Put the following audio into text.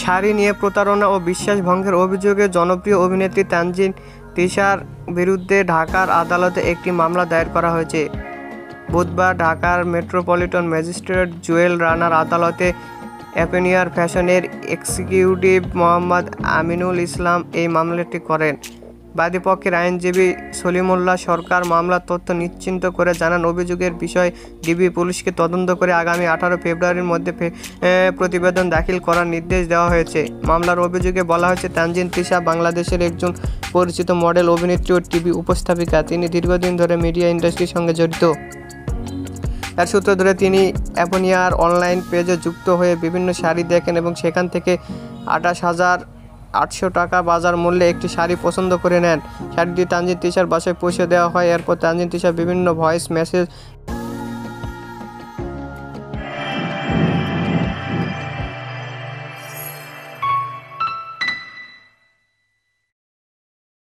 শাড়ি নিয়ে প্রতারণা ও বিশ্বাস ভঙ্গের অভিযোগে জনপ্রিয় অভিনেত্রী তানজিন তিশার বিরুদ্ধে ঢাকার আদালতে একটি মামলা দায়ের করা হয়েছে। বুধবার ঢাকার মেট্রোপলিটন ম্যাজিস্ট্রেট জুয়েল রানার আদালতে অ্যাপেনিয়ার ফ্যাশনের এক্সিকিউটিভ মোহাম্মদ আমিনুল ইসলাম এই মামলাটি করেন। বাদীপক্ষের আইনজীবী সলিমুল্লাহ সরকার মামলার তথ্য নিশ্চিত করে জানান, অভিযোগের বিষয়ে ডিবি পুলিশকে তদন্ত করে আগামী 18 ফেব্রুয়ারির মধ্যে প্রতিবেদন দাখিল করার নির্দেশ দেওয়া হয়েছে। মামলার অভিযোগে বলা হয়েছে, তানজিন তিশা বাংলাদেশের একজন পরিচিত মডেল, অভিনেত্রী ও টিভি উপস্থাপিকা। তিনি দীর্ঘদিন ধরে মিডিয়া ইন্ডাস্ট্রির সঙ্গে জড়িত। এর সূত্র ধরে তিনি অ্যাপেনিয়ার অনলাইন পেজে যুক্ত হয়ে বিভিন্ন শাড়ি দেখেন এবং সেখান থেকে 28,800 টাকা বাজার মূল্যে একটি শাড়ি পছন্দ করে নেন। শাড়িটি তানজিন তিশার বাসায় পৌঁছে দেওয়া হয়। এরপর তানজিন তিশা বিভিন্ন ভয়েস মেসেজ